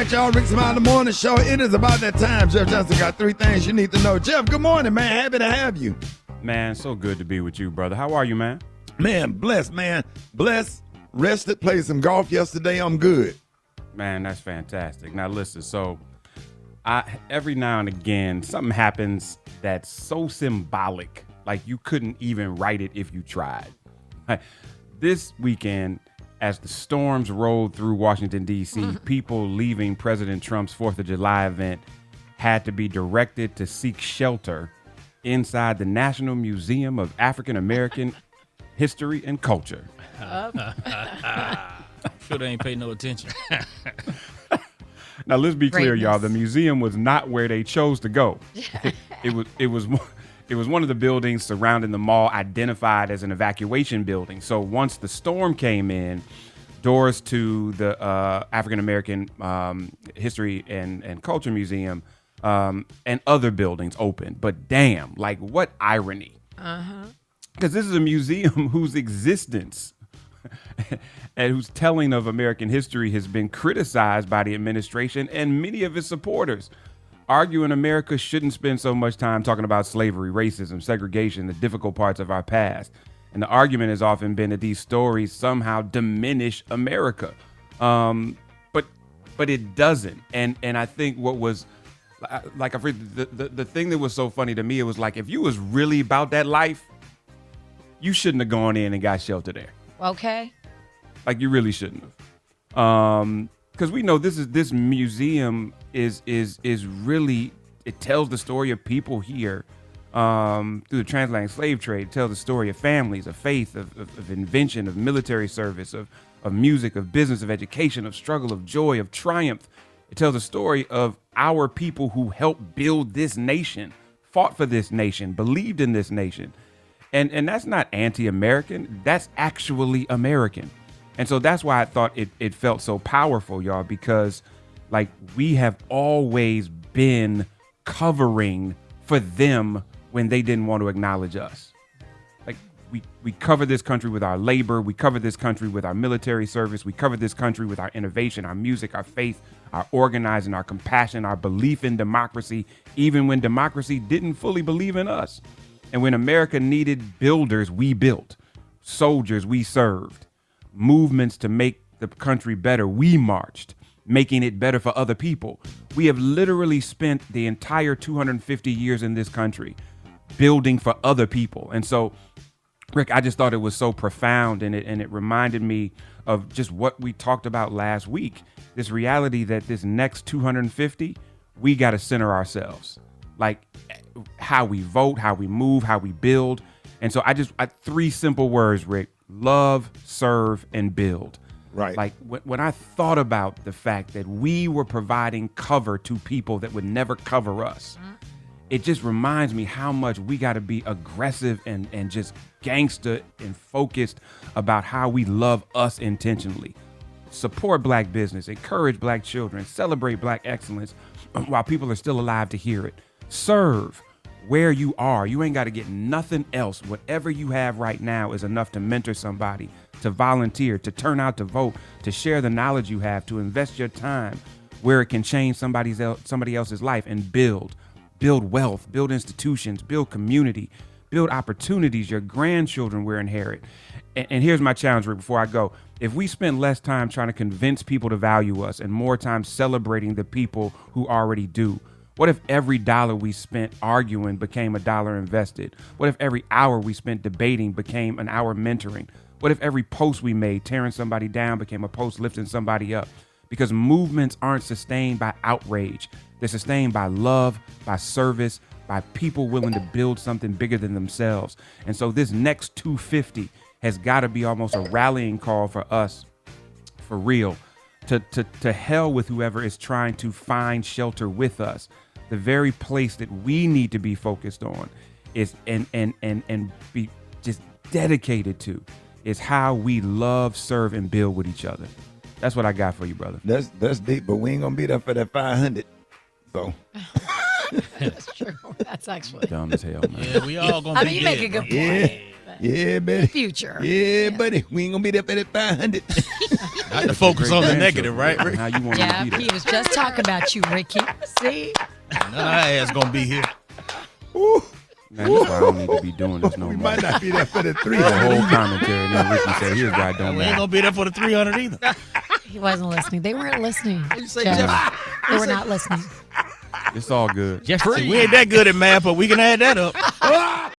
right, y'all. Rick Smiley, the morning show. It is about that time. Jeff Johnson got 3 things you need to know. Jeff, good morning, man. Happy to have you. Man, so good to be with you, brother. How are you, man? Man, blessed, man. Blessed, rested, played some golf yesterday. I'm good. Man, that's fantastic. Now, listen, so every now and again, something happens that's so symbolic, like you couldn't even write it if you tried. This weekend, as the storms rolled through Washington, D.C., people leaving President Trump's 4th of July event had to be directed to seek shelter inside the National Museum of African American History and Culture. Sure they ain't pay no attention. Now, let's be clear, y'all. The museum was not where they chose to go. It was one of the buildings surrounding the mall identified as an evacuation building. So once the storm came in, doors to the African American History and Culture Museum and other buildings opened. But damn, like what irony. Because this is a museum whose existence and whose telling of American history has been criticized by the administration and many of its supporters, arguing America shouldn't spend so much time talking about slavery, racism, segregation, the difficult parts of our past. And the argument has often been that these stories somehow diminish America. But it doesn't. And I think what was like the thing that was so funny to me, it was like, if you was really about that life, you shouldn't have gone in and got shelter there. Okay. Like you really shouldn't have. Because we know this museum is really, it tells the story of people here through the transatlantic slave trade. It tells the story of families, of faith, of invention, of military service, of music, of business, of education, of struggle, of joy, of triumph. It tells the story of our people who helped build this nation, fought for this nation, believed in this nation. And that's not anti-American. That's actually American. And so that's why I thought it felt so powerful, y'all, because like we have always been covering for them when they didn't want to acknowledge us. Like we cover this country with our labor. We cover this country with our military service. We cover this country with our innovation, our music, our faith, our organizing, our compassion, our belief in democracy, even when democracy didn't fully believe in us. And when America needed builders, we built. Soldiers, we served. Movements to make the country better, we marched, making it better for other people. We have literally spent the entire 250 years in this country building for other people. And so, Rick, I just thought it was so profound, and it reminded me of just what we talked about last week. This reality that this next 250, we got to center ourselves. Like how we vote, how we move, how we build. And so I 3 simple words, Rick: love, serve, and build. Right. Like when I thought about the fact that we were providing cover to people that would never cover us, it just reminds me how much we got to be aggressive and just gangster and focused about how we love us intentionally. Support Black business, encourage Black children, celebrate Black excellence while people are still alive to hear it. Serve where you are. You ain't got to get nothing else. Whatever you have right now is enough to mentor somebody, to volunteer, to turn out to vote, to share the knowledge you have, to invest your time where it can change somebody else's life, and build wealth, build institutions, build community, build opportunities your grandchildren will inherit. And here's my challenge, Rick, before I go. If we spend less time trying to convince people to value us and more time celebrating the people who already do, what if every dollar we spent arguing became a dollar invested? What if every hour we spent debating became an hour mentoring? What if every post we made tearing somebody down became a post lifting somebody up? Because movements aren't sustained by outrage. They're sustained by love, by service, by people willing to build something bigger than themselves. And so this next 250 has got to be almost a rallying call for us, for real, to hell with whoever is trying to find shelter with us. The very place that we need to be focused on is and be just dedicated to is how we love, serve, and build with each other. That's what I got for you, brother. That's deep, but we ain't gonna be there for that 500. So That's true. That's actually dumb as hell, man. Yeah, we all gonna be you dead, make a good bro. point. Yeah, buddy. Future. Yeah, buddy. We ain't gonna be there for that 500. I had to focus on the negative, right, And Rick? how you want Yeah, to be he there. was just talking about you, Ricky. See? None of our ass gonna be here. Ooh, Man, that's why I don't need to be doing this no we more. might not be there for the The 300. whole commentary, and then Ricky said, "Here's why I don't We ain't matter." gonna be there for the 300 either. He wasn't listening. They weren't listening. You say, Jeff. Jeff, They were not listening. It's all good. We ain't that good at math, but we can add that up.